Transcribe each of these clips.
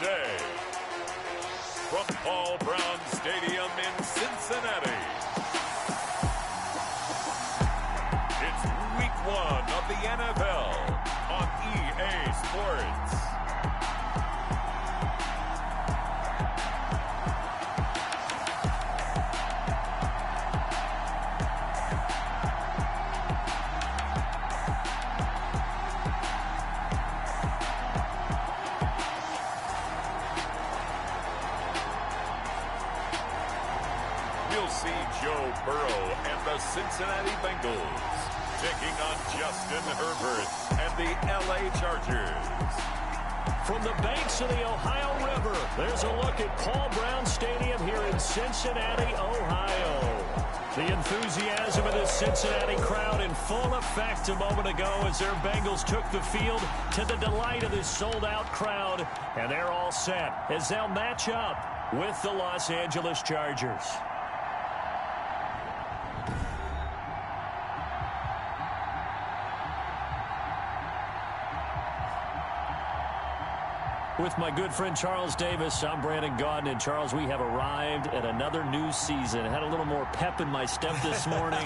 today. From Paul Brown Stadium in Cincinnati, it's Week 1 of the NFL on EA Sports. We'll see Joe Burrow and the Cincinnati Bengals taking on Justin Herbert and the LA Chargers. From the banks of the Ohio River, there's a look at Paul Brown Stadium here in Cincinnati, Ohio. The enthusiasm of this Cincinnati crowd in full effect a moment ago as their Bengals took the field to the delight of this sold-out crowd. And they're all set as they'll match up with the Los Angeles Chargers. With my good friend Charles Davis, I'm Brandon Gaudin. And Charles, we have arrived at another new season. Had a little more pep in my step this morning.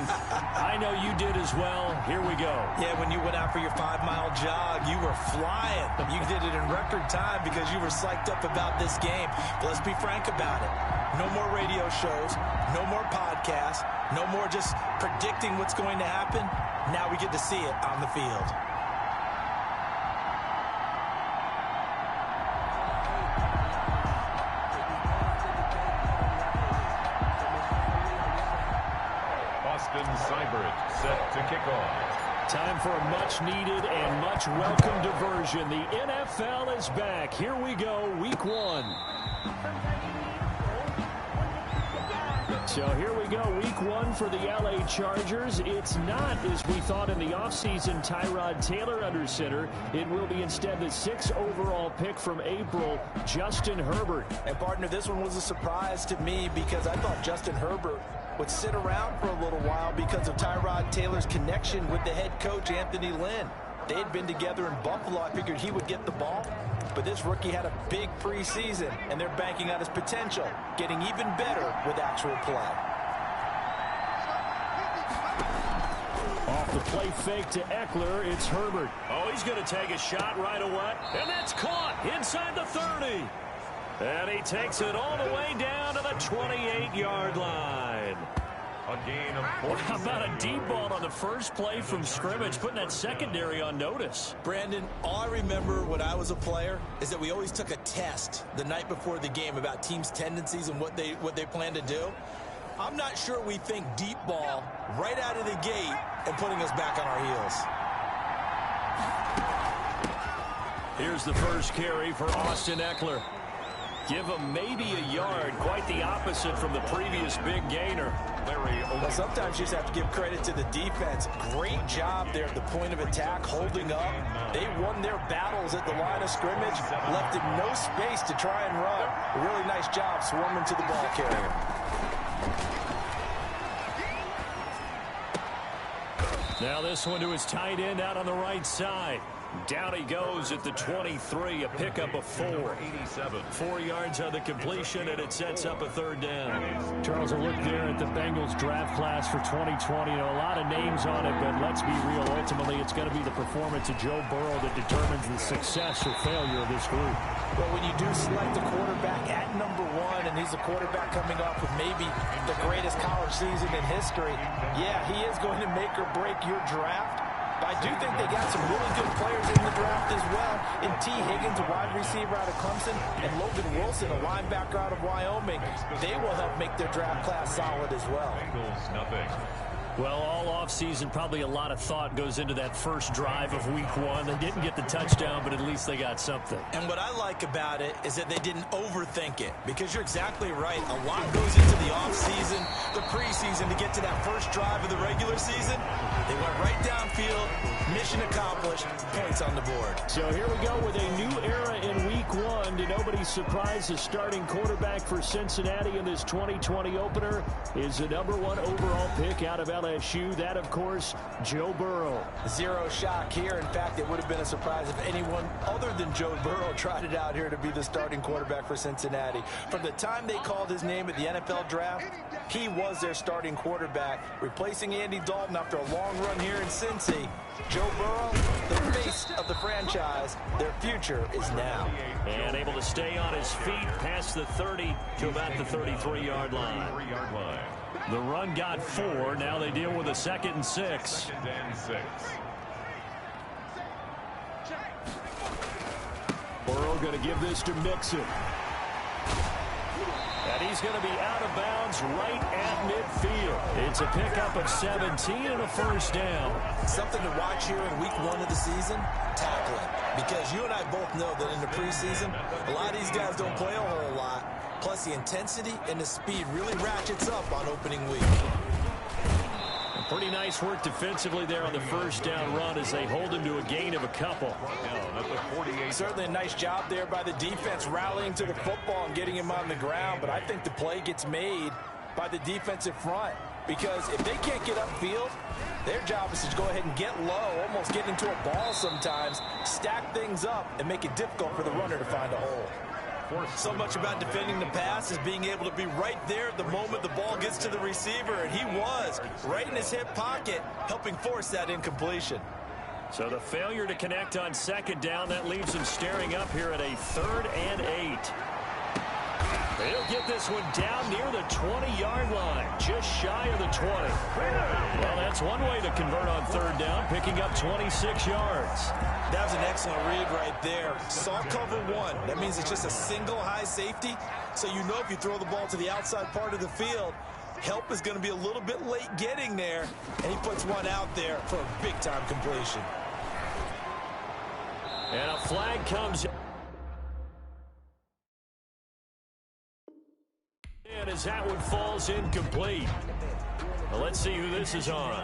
I know you did as well. Here we go. Yeah, when you went out for your 5-mile jog, you were flying. You did it in record time because you were psyched up about this game. But let's be frank about it. No more radio shows, no more podcasts, no more just predicting what's going to happen. Now we get to see it on the field. Set to kick off. Time for a much-needed and much-welcome diversion. The NFL is back. Here we go, Week 1. So here we go, Week 1 for the LA Chargers. It's not, as we thought in the offseason, Tyrod Taylor under center. It will be instead the 6th overall pick from April, Justin Herbert. And partner, this one was a surprise to me because I thought Justin Herbert would sit around for a little while because of Tyrod Taylor's connection with the head coach, Anthony Lynn. They had been together in Buffalo. I figured he would get the ball. But this rookie had a big preseason, and they're banking on his potential, getting even better with actual play. Off the play fake to Eckler, it's Herbert. Oh, he's going to take a shot right away. And that's caught inside the 30. And he takes it all the way down to the 28-yard line. A gain of 47. How about a deep ball on the first play from scrimmage, putting that secondary on notice? Brandon, all I remember when I was a player is that we always took a test the night before the game about teams' tendencies and what they plan to do. I'm not sure we think deep ball right out of the gate and putting us back on our heels. Here's the first carry for Austin Eckler. Give him maybe a yard, quite the opposite from the previous big gainer. Well, sometimes you just have to give credit to the defense. Great job there at the point of attack, holding up. They won their battles at the line of scrimmage, left him no space to try and run. A really nice job swarming to the ball carrier. Now this one to his tight end out on the right side. Down he goes at the 23, a pickup of 4. 4 yards on the completion, and it sets up a third down. Charles, a look there at the Bengals draft class for 2020. You know, a lot of names on it, but let's be real. Ultimately, it's going to be the performance of Joe Burrow that determines the success or failure of this group. Well, when you do select a quarterback at number 1, and he's a quarterback coming off of maybe the greatest college season in history, yeah, he is going to make or break your draft. But I do think they got some really good players in the draft as well. In T. Higgins, a wide receiver out of Clemson, and Logan Wilson, a linebacker out of Wyoming. They will help make their draft class solid as well. Nothing. Well, all offseason, probably a lot of thought goes into that first drive of Week 1. They didn't get the touchdown, but at least they got something. And what I like about it is that they didn't overthink it, because you're exactly right. A lot goes into the offseason, the preseason, to get to that first drive of the regular season. They went right downfield, mission accomplished, points on the board. So here we go with a new era in Week 1. To nobody's surprise, the starting quarterback for Cincinnati in this 2020 opener is the #1 overall pick out of LA. LSU. That, of course, Joe Burrow. Zero shock here. In fact, it would have been a surprise if anyone other than Joe Burrow tried it out here to be the starting quarterback for Cincinnati. From the time they called his name at the NFL draft, he was their starting quarterback, replacing Andy Dalton after a long run here in Cincy. Joe Burrow, the face of the franchise. Their future is now. And able to stay on his feet past the 30 to about the 33-yard line. The run got 4. Now they deal with a 2nd and 6. Burrow going to give this to Mixon. And he's going to be out of bounds right at midfield. It's a pickup of 17 and a first down. Something to watch here in week 1 of the season, tackling. Because you and I both know that in the preseason, a lot of these guys don't play a whole lot. Plus, the intensity and the speed really ratchets up on opening week. Pretty nice work defensively there on the first down run as they hold him to a gain of a couple. Certainly a nice job there by the defense rallying to the football and getting him on the ground. But I think the play gets made by the defensive front. Because if they can't get upfield, their job is to go ahead and get low, almost get into a ball sometimes, stack things up, and make it difficult for the runner to find a hole. So much about defending the pass is being able to be right there at the moment the ball gets to the receiver, and he was right in his hip pocket, helping force that incompletion. So the failure to connect on 2nd down, that leaves him staring up here at a 3rd and 8. He'll get this one down near the 20-yard line, just shy of the 20. Well, that's one way to convert on 3rd down, picking up 26 yards. That was an excellent read right there. Saw cover 1. That means it's just a single high safety. So you know if you throw the ball to the outside part of the field, help is going to be a little bit late getting there. And he puts one out there for a big-time completion. And a flag comes in as that one falls incomplete. Well, let's see who this is on.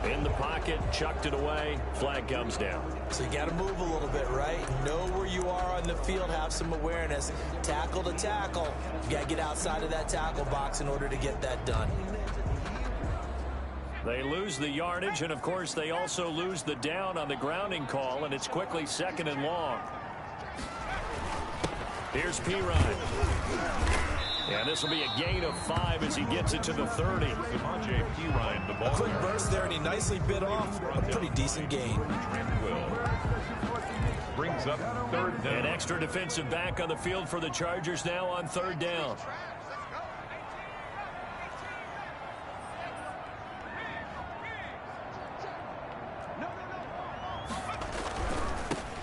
In the pocket, chucked it away, flag comes down. So you got to move a little bit, right? Know where you are on the field, have some awareness. Tackle to tackle. You got to get outside of that tackle box in order to get that done. They lose the yardage, and of course they also lose the down on the grounding call, and it's quickly 2nd and long. Here's Pirine. And this will be a gain of 5 as he gets it to the 30. A quick burst there, and he nicely bit off a pretty decent gain. Brings up 3rd down. An extra defensive back on the field for the Chargers now on 3rd down.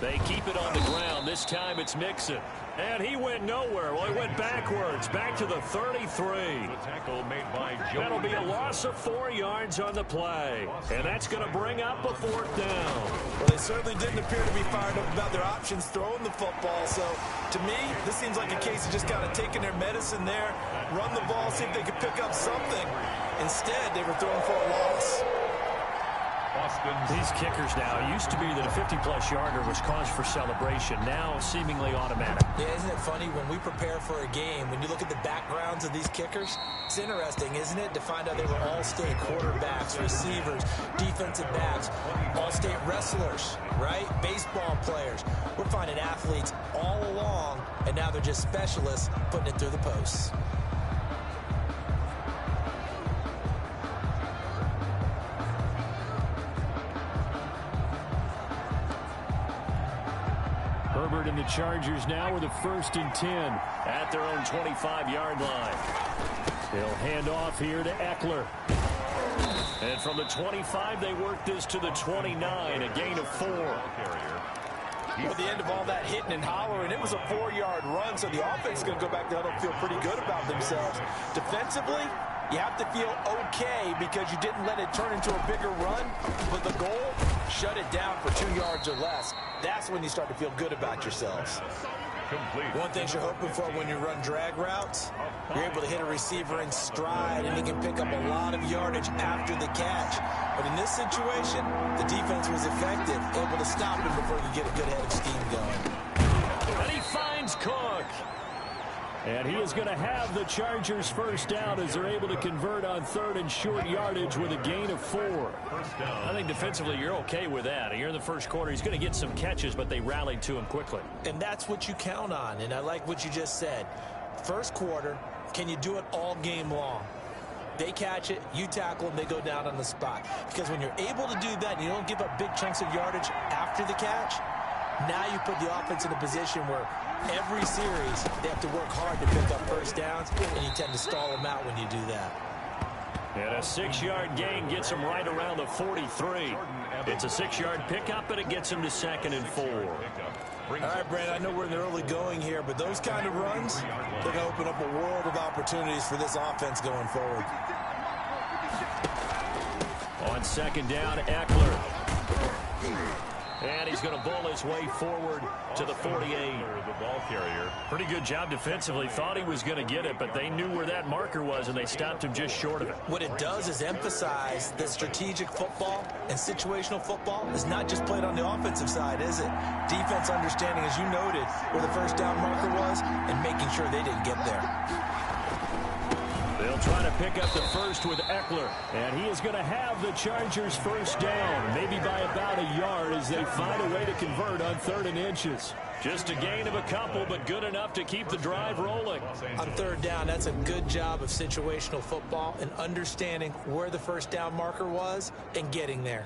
They keep it on the ground. This time it's Mixon. And he went nowhere. Well, he went backwards, back to the 33. The tackle made by Joe. That'll be a loss of 4 yards on the play. And that's going to bring up a 4th down. Well, they certainly didn't appear to be fired up about their options throwing the football. So, to me, this seems like a case of just kind of taking their medicine there, run the ball, see if they could pick up something. Instead, they were throwing for a loss. These kickers now, used to be that a 50-plus yarder was cause for celebration, now seemingly automatic. Yeah, isn't it funny when we prepare for a game, when you look at the backgrounds of these kickers, it's interesting, isn't it, to find out they were all-state quarterbacks, receivers, defensive backs, all-state wrestlers, right? Baseball players. We're finding athletes all along, and now they're just specialists putting it through the posts. Herbert and the Chargers now with a 1st and 10 at their own 25-yard line. They'll hand off here to Eckler. And from the 25, they work this to the 29, a gain of 4. At the end of all that hitting and hollering, it was a 4-yard run, so the offense is going to go back there and feel pretty good about themselves. Defensively, you have to feel okay because you didn't let it turn into a bigger run, but the goal, shut it down for 2 yards or less. That's when you start to feel good about yourselves. One thing you're hoping for when you run drag routes, you're able to hit a receiver in stride, and he can pick up a lot of yardage after the catch. But in this situation, the defense was effective, able to stop him before you get a good head of steam going. And he finds Cook. And he is going to have the Chargers first down as they're able to convert on 3rd and short yardage with a gain of 4. I think defensively you're okay with that. Here in the first quarter, he's going to get some catches, but they rallied to him quickly. And that's what you count on, and I like what you just said. First quarter, can you do it all game long? They catch it, you tackle them, they go down on the spot. Because when you're able to do that and you don't give up big chunks of yardage after the catch, now you put the offense in a position where every series they have to work hard to pick up first downs, and you tend to stall them out when you do that. And a 6-yard gain gets him right around the 43. It's a 6-yard pickup, and it gets him to 2nd and 4. All right, Brandon, I know we're in the early going here, but those kind of runs, they're going to open up a world of opportunities for this offense going forward. On 2nd down, Eckler. And he's going to bowl his way forward to the 48. The ball carrier. Pretty good job defensively. Thought he was going to get it, but they knew where that marker was, and they stopped him just short of it. What it does is emphasize that strategic football and situational football is not just played on the offensive side, is it? Defense understanding, as you noted, where the first down marker was and making sure they didn't get there. They'll try to pick up the first with Eckler, and he is going to have the Chargers first down, maybe by about a yard as they find a way to convert on 3rd and inches. Just a gain of a couple, but good enough to keep the drive rolling. On 3rd down, that's a good job of situational football and understanding where the first down marker was and getting there.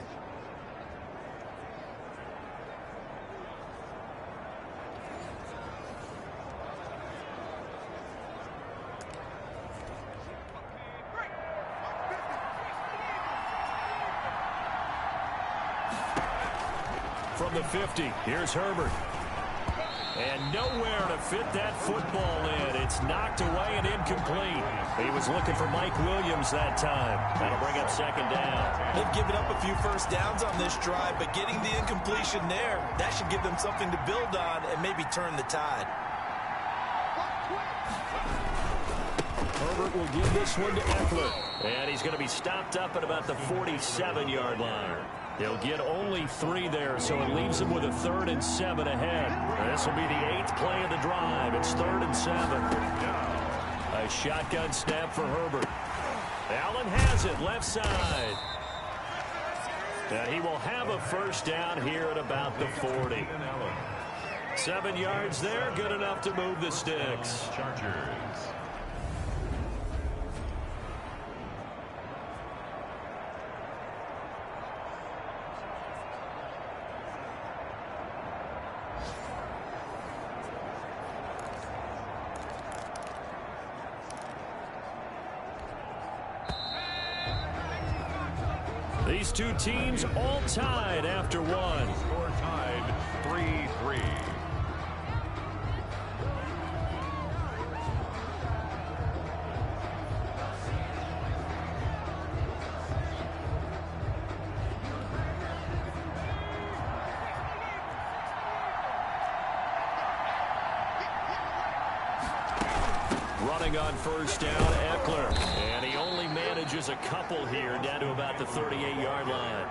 From the 50, here's Herbert. And nowhere to fit that football in. It's knocked away and incomplete. He was looking for Mike Williams that time. That'll bring up 2nd down. They've given up a few first downs on this drive, but getting the incompletion there, that should give them something to build on and maybe turn the tide. Herbert will give this one to Eckler. And he's going to be stopped up at about the 47-yard line. He'll get only 3 there, so it leaves him with a 3rd and 7 ahead. This will be the 8th play of the drive. It's 3rd and 7. A shotgun snap for Herbert. Allen has it, left side. And he will have a first down here at about the 40. 7 yards there, good enough to move the sticks. Chargers. These two teams all tied after one. Score tied 3-3. Running on first down, Eckler. And he only manages a couple here down to about the 38-yard line.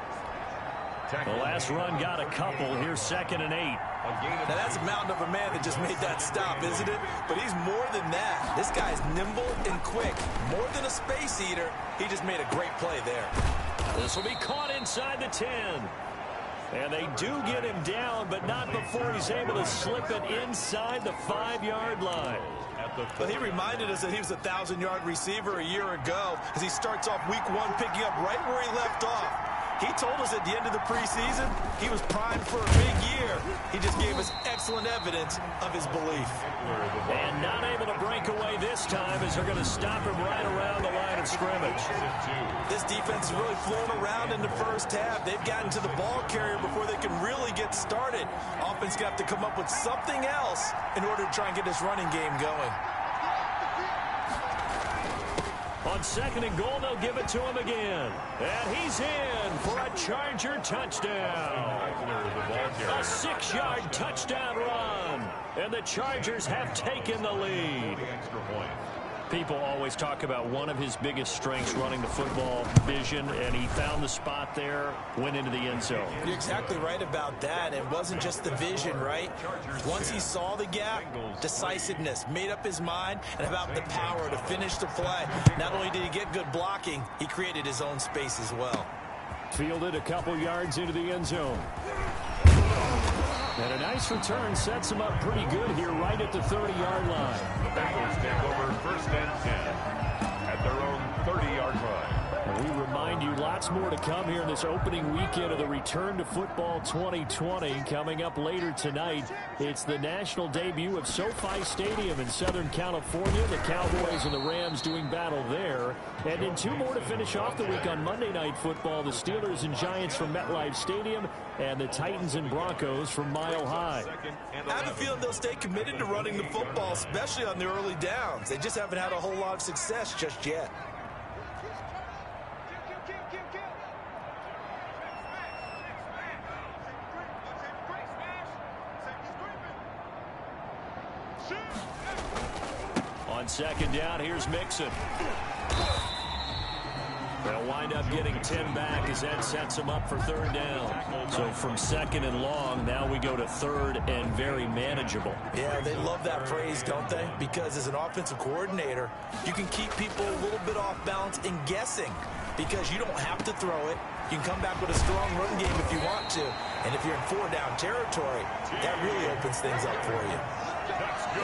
The last run got a couple. Here's 2nd and 8. Now that's a mountain of a man that just made that stop, isn't it? But he's more than that. This guy's nimble and quick. More than a space eater, he just made a great play there. This will be caught inside the 10. And they do get him down, but not before he's able to slip it inside the 5-yard line. But he reminded us that he was a 1,000-yard receiver a year ago as he starts off week 1 picking up right where he left off. He told us at the end of the preseason he was primed for a big year. He just gave us excellent evidence of his belief. And not able to break away this time as they're going to stop him right around the line of scrimmage. This defense has really flown around in the first half. They've gotten to the ball carrier before they can really get started. Offense got to come up with something else in order to try and get this running game going. On 2nd and goal, they'll give it to him again. And he's in for a Charger touchdown. A 6-yard touchdown run. And the Chargers have taken the lead. People always talk about one of his biggest strengths running the football, vision, and he found the spot there, went into the end zone. You're exactly right about that. It wasn't just the vision, right? Once he saw the gap, decisiveness, made up his mind, and about the power to finish the play. Not only did he get good blocking, he created his own space as well. Fielded a couple yards into the end zone. And a nice return sets him up pretty good here right at the 30-yard line. The Bengals take over 1st and 10 at their own 30-yard line. We remind you lots more to come here in this opening weekend of the Return to Football 2020. Coming up later tonight, it's the national debut of SoFi Stadium in Southern California. The Cowboys and the Rams doing battle there. And in 2 more to finish off the week on Monday Night Football, the Steelers and Giants from MetLife Stadium and the Titans and Broncos from Mile High. I have a feeling they'll stay committed to running the football, especially on the early downs. They just haven't had a whole lot of success just yet. On 2nd down, here's Mixon. They'll wind up getting 10 back as that sets them up for 3rd down. So from 2nd and long, now we go to 3rd and very manageable. Yeah, they love that phrase, don't they? Because as an offensive coordinator, you can keep people a little bit off balance and guessing because you don't have to throw it. You can come back with a strong run game if you want to. And if you're in 4-down territory, that really opens things up for you.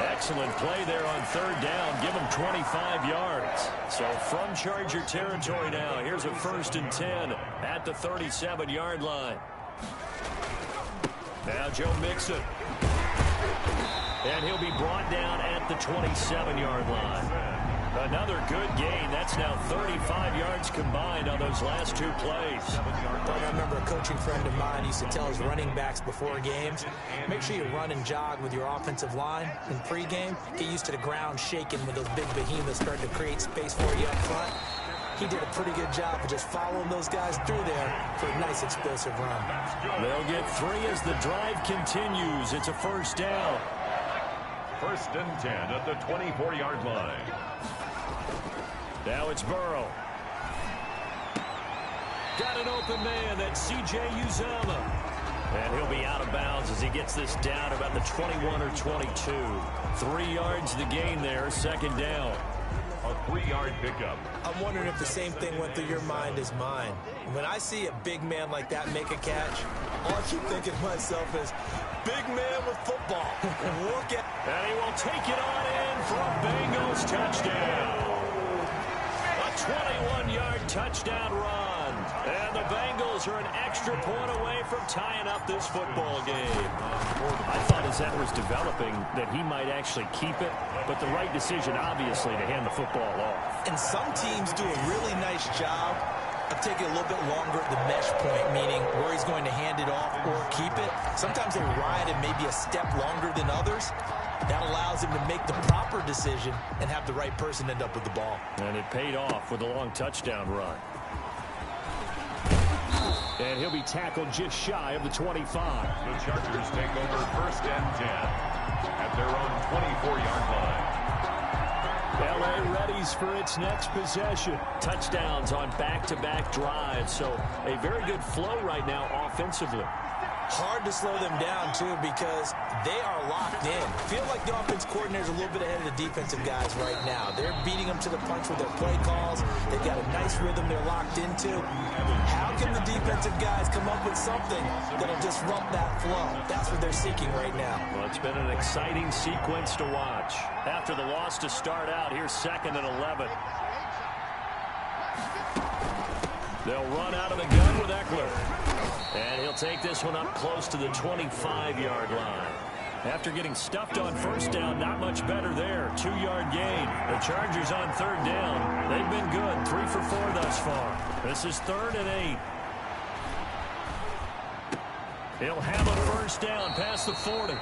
Excellent play there on 3rd down. Give him 25 yards. So from Charger territory now, here's a 1st and 10 at the 37-yard line. Now Joe Mixon. And he'll be brought down at the 27-yard line. Another good gain. That's now 35 yards combined on those last 2 plays. I remember a coaching friend of mine used to tell his running backs before games, make sure you run and jog with your offensive line in pregame. Get used to the ground shaking when those big behemoths start to create space for you up front. He did a pretty good job of just following those guys through there for a nice explosive run. They'll get 3 as the drive continues. It's a 1st down. 1st and 10 at the 24-yard line. Now it's Burrow. Got an open man. That's C.J. Uzomah. And he'll be out of bounds as he gets this down about the 21 or 22. 3 yards the gain there. 2nd down. A 3-yard pickup. I'm wondering if the same thing went through your mind as mine. When I see a big man like that make a catch, all I keep thinking to myself is, big man with football. Look at... And he will take it on in for a Bengals touchdown. A 21-yard touchdown run. And the Bengals are an extra point away from tying up this football game. I thought as that was developing that he might actually keep it, but the right decision, obviously, to hand the football off. And some teams do a really nice job of taking a little bit longer at the mesh point, meaning where he's going to hand it off or keep it. Sometimes they ride it maybe a step longer than others. That allows him to make the proper decision and have the right person end up with the ball. And it paid off with a long touchdown run. And he'll be tackled just shy of the 25. The Chargers take over 1st and 10 at their own 24-yard line. L.A. readies for its next possession. Touchdowns on back-to-back drives. So a very good flow right now offensively. Hard to slow them down, too, because they are locked in. Feel like the offense coordinator's a little bit ahead of the defensive guys right now. They're beating them to the punch with their play calls. They've got a nice rhythm they're locked into. How can the defensive guys come up with something that'll disrupt that flow? That's what they're seeking right now. Well, it's been an exciting sequence to watch. After the loss to start out, here's 2nd and 11. They'll run out of the gun with Eckler. And he'll take this one up close to the 25-yard line. After getting stuffed on 1st down, not much better there. 2-yard gain. The Chargers on 3rd down. They've been good. 3 for 4 thus far. This is 3rd and 8. He'll have a 1st down past the 40.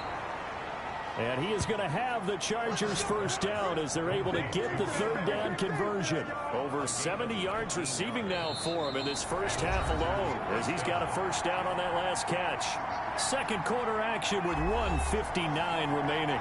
And he is going to have the Chargers 1st down as they're able to get the 3rd down conversion. Over 70 yards receiving now for him in this first half alone as he's got a 1st down on that last catch. 2nd quarter action with 1:59 remaining.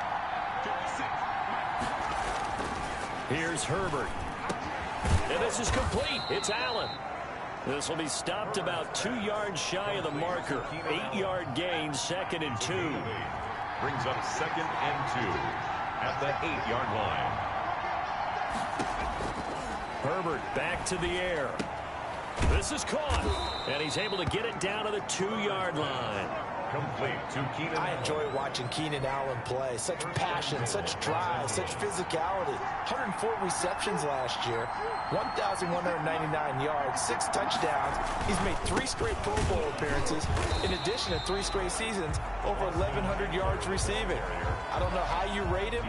Here's Herbert. And this is complete. It's Allen. This will be stopped about 2 yards shy of the marker. 8-yard gain, 2nd and 2. Brings up 2nd and 2 at the 8-yard line. Herbert back to the air. This is caught. And he's able to get it down to the 2-yard line. Complete to Keenan. I enjoy watching Keenan Allen play. Such passion, such drive, such physicality. 104 receptions last year, 1,199 yards, 6 touchdowns. He's made 3 straight Pro Bowl appearances, in addition to 3 straight seasons, over 1,100 yards receiving. I don't know how you rate him,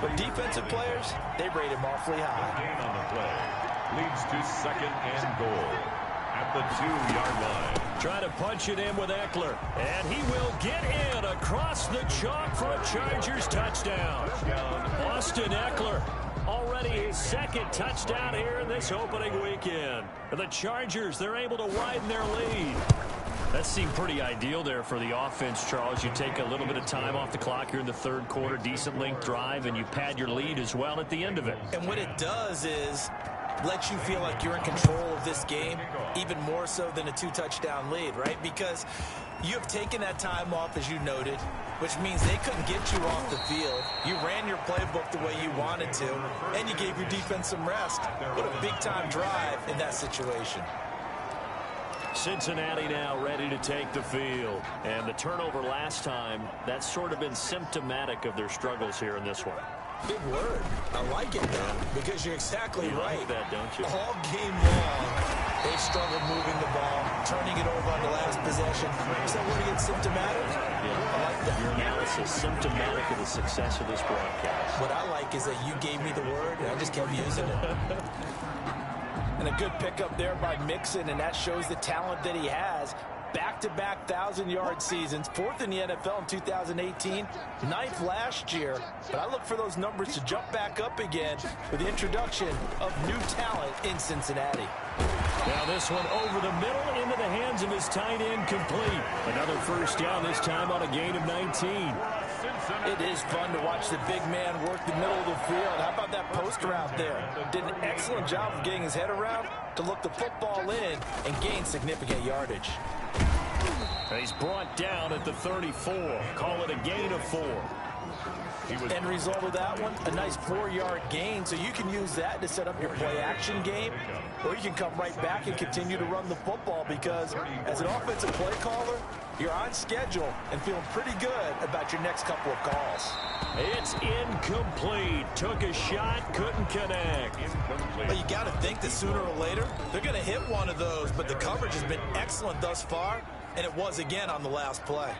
but defensive players, they rate him awfully high. Gain on the play leads to 2nd and goal at the 2-yard line. Trying to punch it in with Eckler. And he will get in across the chalk for a Chargers touchdown. Austin Eckler, already his 2nd touchdown here in this opening weekend. The Chargers, they're able to widen their lead. That seemed pretty ideal there for the offense, Charles. You take a little bit of time off the clock here in the 3rd quarter, decent length drive, and you pad your lead as well at the end of it. And what it does is let you feel like you're in control of this game, even more so than a 2-touchdown lead, right? Because you have taken that time off, as you noted, which means they couldn't get you off the field. You ran your playbook the way you wanted to, and you gave your defense some rest. What a big-time drive in that situation. Cincinnati now ready to take the field. And the turnover last time, that's sort of been symptomatic of their struggles here in this one. Big word. I like it, though, because you're exactly right. Like that, don't you? All game long, they've struggled moving the ball, turning it over on the last possession. Is that word again, symptomatic? Yeah. I like that. Your analysis symptomatic of the success of this broadcast. What I like is that you gave me the word, and I just kept using it. And a good pickup there by Mixon, and that shows the talent that he has. Back-to-back 1,000-yard seasons, 4th in the NFL in 2018, 9th last year. But I look for those numbers to jump back up again with the introduction of new talent in Cincinnati. Now this one over the middle into the hands of his tight end, complete. Another 1st down, this time on a gain of 19. It is fun to watch the big man work the middle of the field. How about that post route there? Did an excellent job of getting his head around to look the football in and gain significant yardage. He's brought down at the 34. Call it a gain of 4. End result of that one, a nice 4-yard gain, so you can use that to set up your play-action game, or you can come right back and continue to run the football, because as an offensive play caller, you're on schedule and feeling pretty good about your next couple of calls. It's incomplete. Took a shot, couldn't connect. Well, you got to think that sooner or later, they're going to hit one of those, but the coverage has been excellent thus far, and it was again on the last play.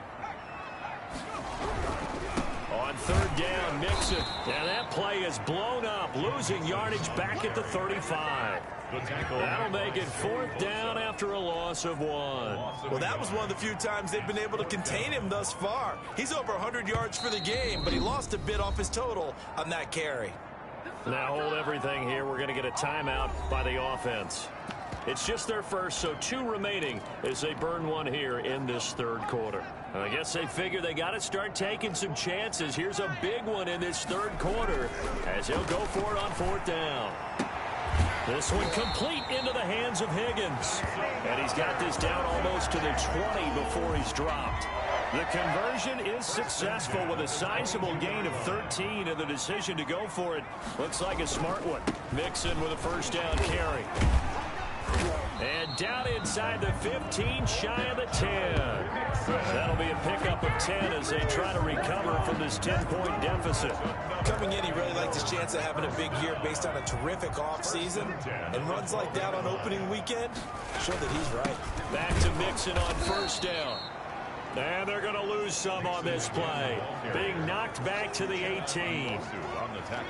On 3rd down, Mixon. And that play is blown up, losing yardage back at the 35. That'll make it 4th down after a loss of 1. Well, that was one of the few times they've been able to contain him thus far. He's over 100 yards for the game, but he lost a bit off his total on that carry. Now hold everything here. We're going to get a timeout by the offense. It's just their first, so 2 remaining as they burn one here in this 3rd quarter. I guess they figure they got to start taking some chances. Here's a big one in this 3rd quarter as he'll go for it on 4th down. This one complete into the hands of Higgins. And he's got this down almost to the 20 before he's dropped. The conversion is successful with a sizable gain of 13, and the decision to go for it looks like a smart one. Mixon with a 1st down carry. And down inside the 15, shy of the 10. That'll be a pickup of 10 as they try to recover from this 10-point deficit. Coming in, he really liked his chance of having a big year based on a terrific offseason. And runs like that on opening weekend show that he's right. Back to Mixon on 1st down. And they're going to lose some on this play. Being knocked back to the 18.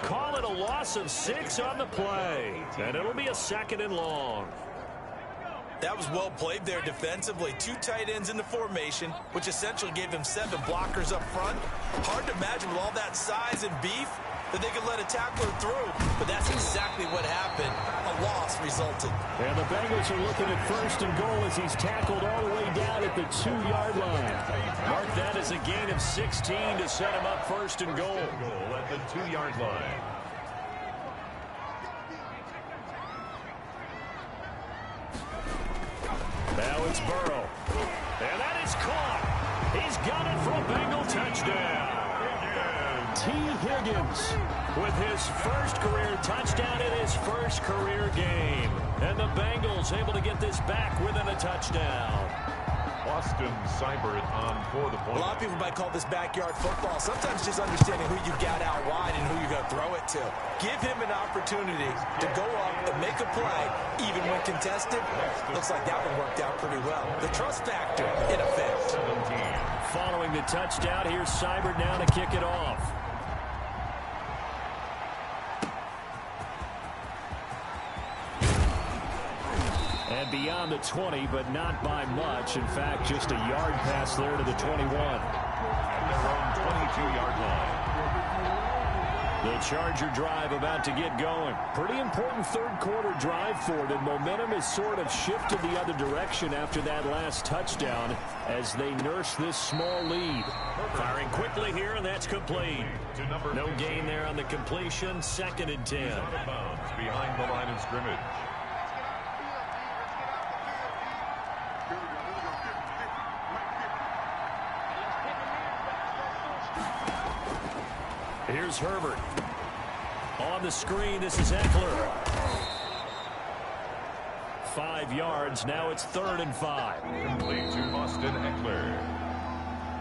Call it a loss of 6 on the play. And it'll be a 2nd and long. That was well played there defensively. 2 tight ends in the formation, which essentially gave them 7 blockers up front. Hard to imagine with all that size and beef that they could let a tackler through. But that's exactly what happened. A loss resulted. And the Bengals are looking at 1st and goal as he's tackled all the way down at the 2-yard line. Mark that as a gain of 16 to set him up 1st and goal. At the 2-yard line. It's Burrow. And that is caught. He's got it for a Bengal touchdown. T. Higgins with his first career touchdown in his first career game. And the Bengals able to get this back within a touchdown. Austin Seibert on for the point. A lot of people might call this backyard football. Sometimes just understanding who you got out wide and who you're going to throw it to. Give him an opportunity to go up and make a play, even when contested. Looks like that one worked out pretty well. The trust factor, in effect. 17. Following the touchdown, here's Seibert now to kick it off. And beyond the 20, but not by much. In fact, just a yard pass there to the 21. At their own 22-yard line. The Charger drive about to get going. Pretty important third quarter drive for them. Momentum has sort of shifted the other direction after that last touchdown as they nurse this small lead. Firing quickly here, and that's complete. No gain there on the completion. 2nd and 10. Out of bounds behind the line of scrimmage. Here's Herbert. On the screen, this is Eckler. 5 yards. Now it's 3rd and 5. Complete to Austin Eckler.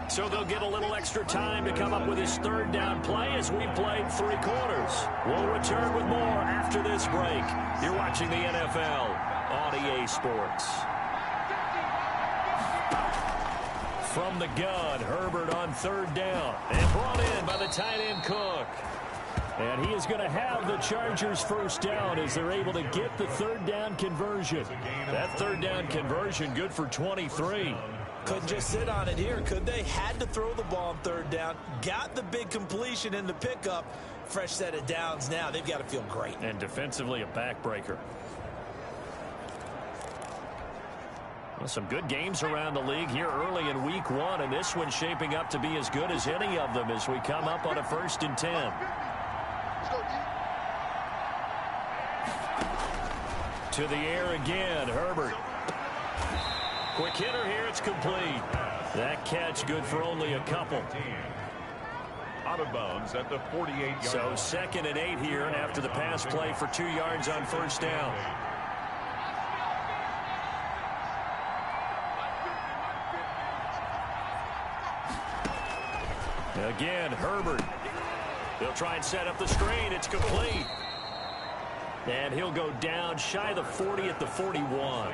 So they'll get a little extra time to come up with his 3rd down play as we played 3 quarters. We'll return with more after this break. You're watching the NFL on EA Sports. From the gun, Herbert on 3rd down. And brought in by the tight end Cook. And he is going to have the Chargers 1st down as they're able to get the 3rd down conversion. That 3rd down conversion good for 23. Couldn't just sit on it here, could they? Had to throw the ball on 3rd down. Got the big completion in the pickup. Fresh set of downs now. They've got to feel great. And defensively a backbreaker. Well, some good games around the league here early in week 1, and this one's shaping up to be as good as any of them as we come up on a 1st and 10. To the air again, Herbert. Quick hitter here, it's complete. That catch good for only a couple. Out of bounds at the 48-yard line. So 2nd and 8 here after the pass play for 2 yards on 1st down. Again, Herbert. He'll try and set up the screen. It's complete. And he'll go down shy of the 40 at the 41.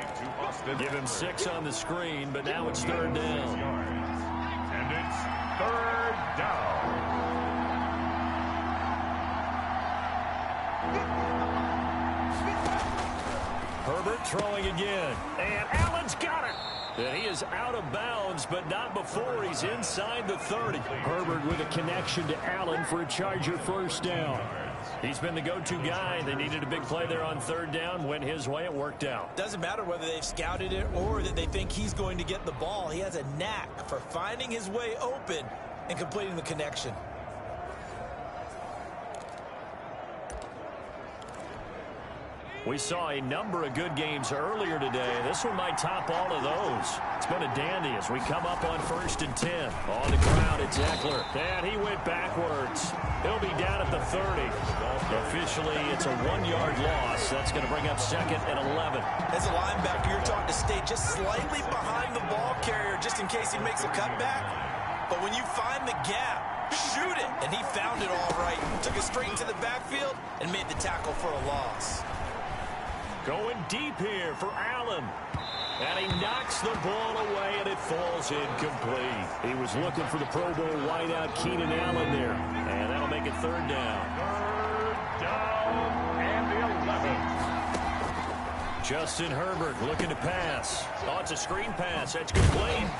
Give him 6 on the screen, but now it's 3rd down. And it's 3rd down. Herbert throwing again. And Allen's got it. And he is out of bounds, but not before he's inside the 30. Herbert with a connection to Allen for a Charger 1st down. He's been the go-to guy. They needed a big play there on 3rd down. Went his way. It worked out. Doesn't matter whether they've scouted it or that they think he's going to get the ball. He has a knack for finding his way open and completing the connection. We saw a number of good games earlier today. This one might top all of those. It's been a dandy as we come up on 1st and 10. On the ground, it's Eckler. And he went backwards. He'll be down at the 30. Officially, it's a 1-yard loss. That's going to bring up 2nd and 11. As a linebacker, you're taught to stay just slightly behind the ball carrier just in case he makes a cutback. But when you find the gap, shoot it. And he found it all right. Took it straight into the backfield and made the tackle for a loss. Going deep here for Allen. And he knocks the ball away, and it falls incomplete. He was looking for the Pro Bowl wideout Keenan Allen there. And that'll make it 3rd down. 3rd down and the 11. Justin Herbert looking to pass. Oh, it's a screen pass. That's complete.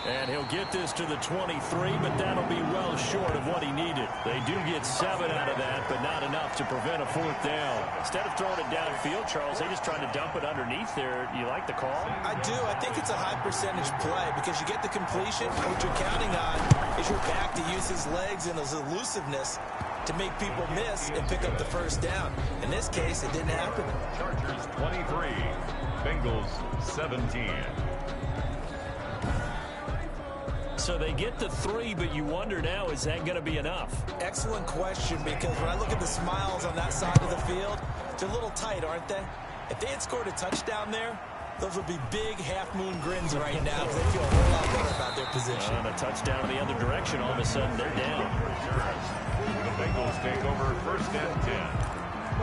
And he'll get this to the 23, but that'll be well short of what he needed. They do get 7 out of that, but not enough to prevent a 4th down. Instead of throwing it downfield, Charles, they just tried to dump it underneath there. You like the call? I do. I think it's a high percentage play because you get the completion. What you're counting on is your back to use his legs and his elusiveness to make people miss and pick up the 1st down. In this case, it didn't happen. Chargers 23, Bengals 17. So they get the 3, but you wonder now, is that going to be enough? Excellent question, because when I look at the smiles on that side of the field, they're a little tight, aren't they? If they had scored a touchdown there, those would be big half-moon grins right now because they feel a whole lot better about their position. And a touchdown the other direction, all of a sudden they're down. The Bengals take over 1st and 10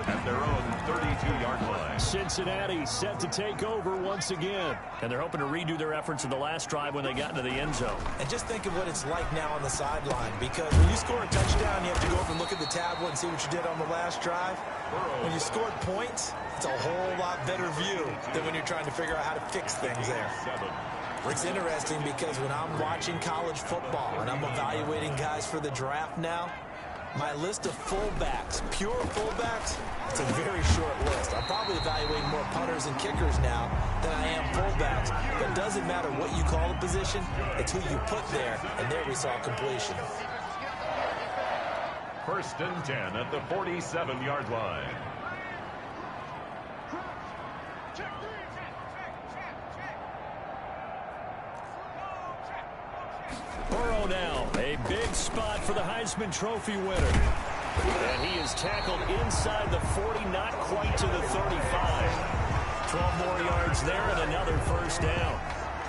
at their own 32-yard line. Cincinnati set to take over once again. And they're hoping to redo their efforts in the last drive when they got into the end zone. And just think of what it's like now on the sideline, because when you score a touchdown, you have to go over and look at the tablet and see what you did on the last drive. When you scored points, it's a whole lot better view than when you're trying to figure out how to fix things there. It's interesting because when I'm watching college football and I'm evaluating guys for the draft now, my list of fullbacks, pure fullbacks, it's a very short list. I'm probably evaluating more punters and kickers now than I am fullbacks. But it doesn't matter what you call the position, it's who you put there, and there we saw completion. 1st and 10 at the 47-yard line. Burrow now, a big spot for the Heisman Trophy winner. And he is tackled inside the 40, not quite to the 35. 12 more yards there and another 1st down.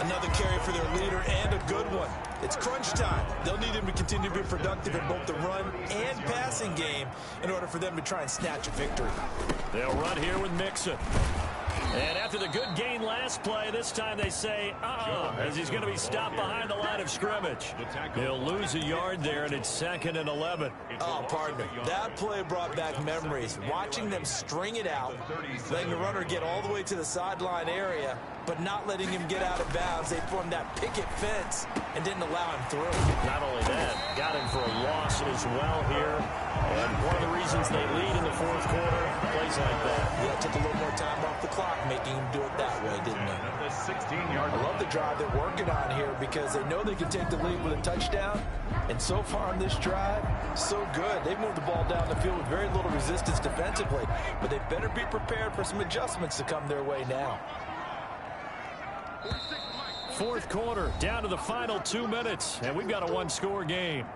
Another carry for their leader and a good one. It's crunch time. They'll need him to continue to be productive in both the run and passing game in order for them to try and snatch a victory. They'll run here with Mixon. And after the good gain last play, this time they say, as he's going to be stopped behind the line of scrimmage. He'll lose a yard there, and it's 2nd and 11. Oh, pardon me. That play brought back memories. Watching them string it out, letting the runner get all the way to the sideline area, but not letting him get out of bounds. They formed that picket fence and didn't allow him through. Not only that, got him for a loss as well here. And one of the reasons they lead in the 4th quarter, plays like that. Yeah, took a little more time off the clock, making him do it that way, didn't they? At the 16-yard line. I love the drive they're working on here because they know they can take the lead with a touchdown. And so far on this drive, so good. They've moved the ball down the field with very little resistance defensively. But they better be prepared for some adjustments to come their way now. 4th quarter, down to the final 2 minutes. And we've got a one-score game.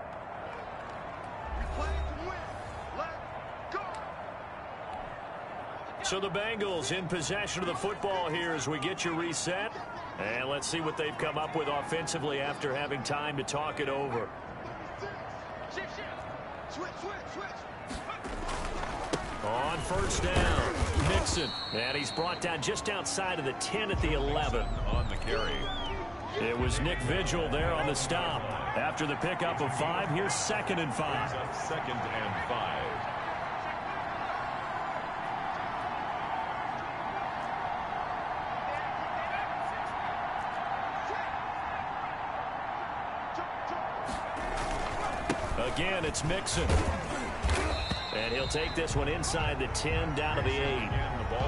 So the Bengals in possession of the football here as we get you reset. And let's see what they've come up with offensively after having time to talk it over. On 1st down, Mixon. And he's brought down just outside of the 10 at the 11. On the carry. It was Nick Vigil there on the stop. After the pickup of 5, here's 2nd and 5. 2nd and 5. Again, it's Mixon. And he'll take this one inside the 10, down to the 8.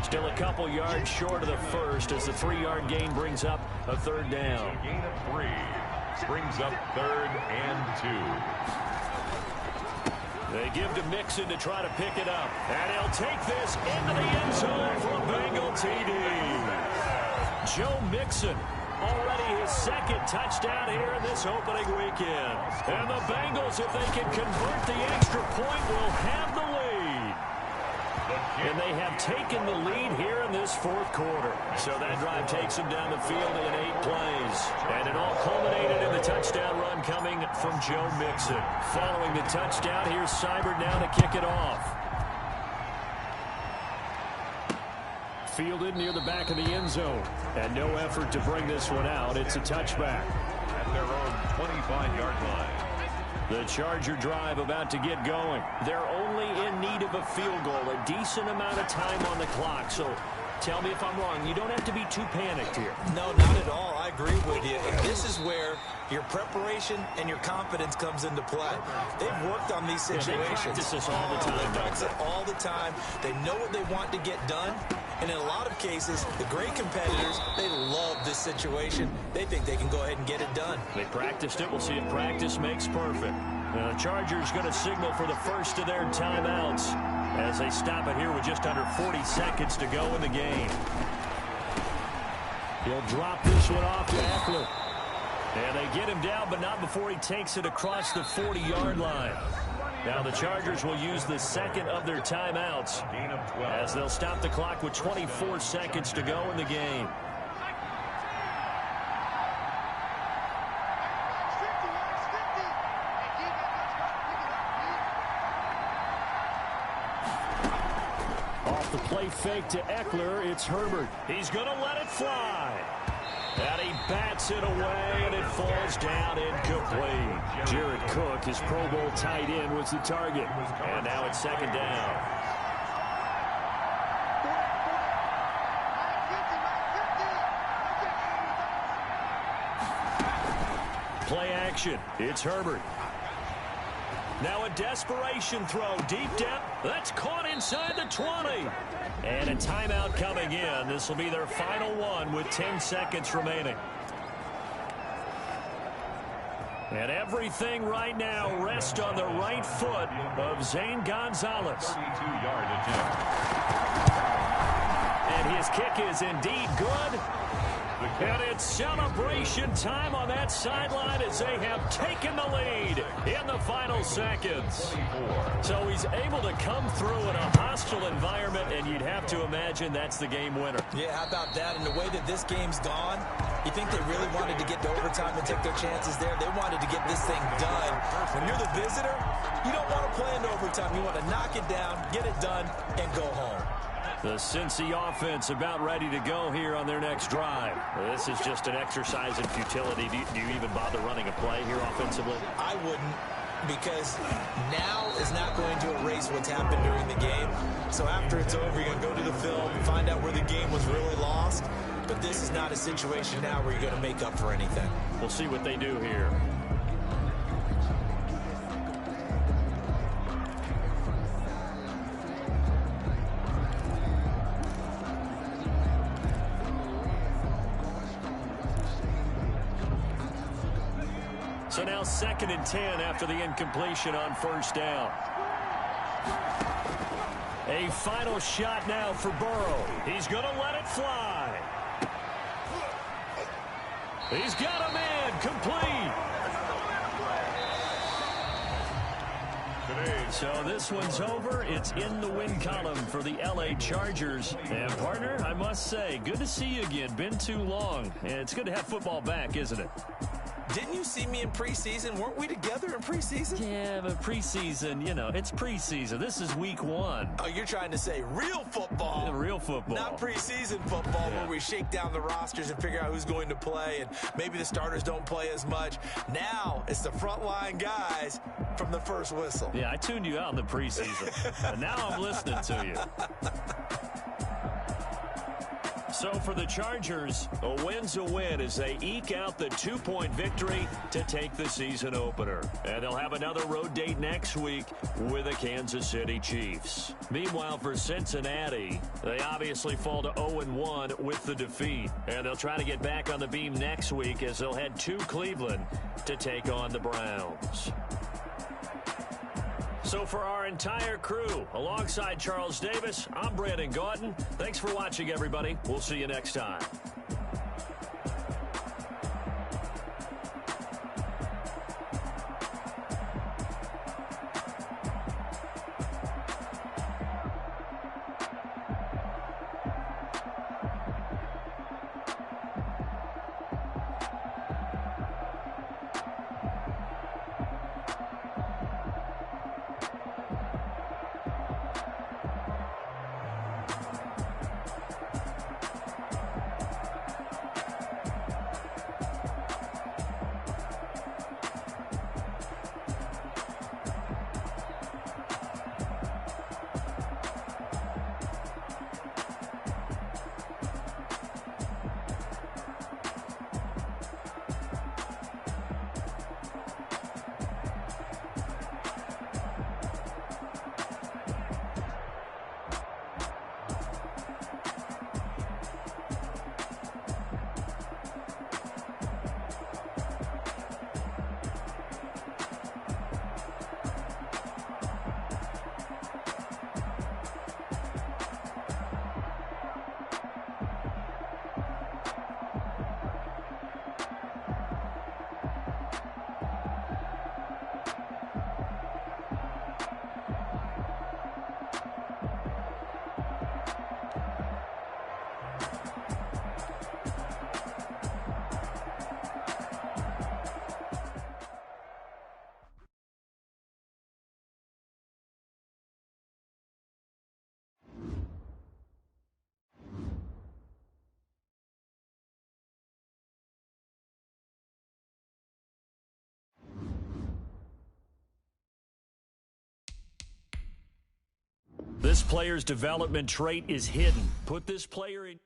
Still a couple yards short of the 1st as the 3-yard gain brings up a 3rd down. Gain of 3 brings up 3rd and 2. They give to Mixon to try to pick it up. And he'll take this into the end zone for a Bengal TD. Joe Mixon. Already his 2nd touchdown here in this opening weekend. And the Bengals, if they can convert the extra point, will have the lead. And they have taken the lead here in this 4th quarter. So that drive takes them down the field in 8 plays. And it all culminated in the touchdown run coming from Joe Mixon. Following the touchdown, here's Seibert now to kick it off. Fielded near the back of the end zone. And no effort to bring this one out. It's a touchback. At their own 25-yard line. The Charger drive about to get going. They're only in need of a field goal. A decent amount of time on the clock. So tell me if I'm wrong. You don't have to be too panicked here. No, not at all. I agree with you. And this is where your preparation and your confidence comes into play. They've worked on these situations. They practice this all the time. They practice it all the time. They know what they want to get done. And in a lot of cases, the great competitors, they love this situation. They think they can go ahead and get it done. They practiced it. We'll see if practice makes perfect. The Chargers going to signal for the first of their timeouts as they stop it here with just under 40 seconds to go in the game. He'll drop this one off to Eckler. And they get him down, but not before he takes it across the 40-yard line. Now the Chargers will use the second of their timeouts as they'll stop the clock with 24 seconds to go in the game. Off the play fake to Eckler, it's Herbert. He's going to let it fly. And he bats it away, and it falls down incomplete. Jared Cook, his Pro Bowl tight end, was the target. And now it's second down. Play action. It's Herbert. Now a desperation throw deep down. That's caught inside the 20. And a timeout coming in. This will be their final one with 10 seconds remaining. And everything right now rests on the right foot of Zane Gonzalez. 32-yard attempt. And his kick is indeed good. And it's celebration time on that sideline as they have taken the lead in the final seconds. So he's able to come through in a hostile environment, and you'd have to imagine that's the game winner. Yeah, how about that? And the way that this game's gone, you think they really wanted to get to overtime and take their chances there? They wanted to get this thing done. When you're the visitor, you don't want to play into overtime. You want to knock it down, get it done, and go home. The Cincy offense about ready to go here on their next drive. This is just an exercise in futility. Do you even bother running a play here offensively? I wouldn't, because now is not going to erase what's happened during the game. So after it's over, you're going to go to the film, find out where the game was really lost. But this is not a situation now where you're going to make up for anything. We'll see what they do here. So now 2nd and 10 after the incompletion on first down. A final shot now for Burrow. He's going to let it fly. He's got a man complete. So this one's over. It's in the win column for the LA Chargers. And partner, I must say, good to see you again. Been too long. And it's good to have football back, isn't it? Didn't you see me in preseason? Weren't we together in preseason? Yeah, but preseason, you know, it's preseason. This is week 1. Oh, you're trying to say real football. Yeah, real football. Not preseason football, Yeah. where we shake down the rosters and figure out who's going to play, and maybe the starters don't play as much. Now it's the frontline guys from the first whistle. Yeah, I tuned you out in the preseason. And now I'm listening to you. So for the Chargers, a win's a win as they eke out the 2-point victory to take the season opener. And they'll have another road date next week with the Kansas City Chiefs. Meanwhile, for Cincinnati, they obviously fall to 0-1 with the defeat. And they'll try to get back on the beam next week as they'll head to Cleveland to take on the Browns. So for our entire crew, alongside Charles Davis, I'm Brandon Gaudin. Thanks for watching, everybody. We'll see you next time. This player's development trait is hidden. Put this player in...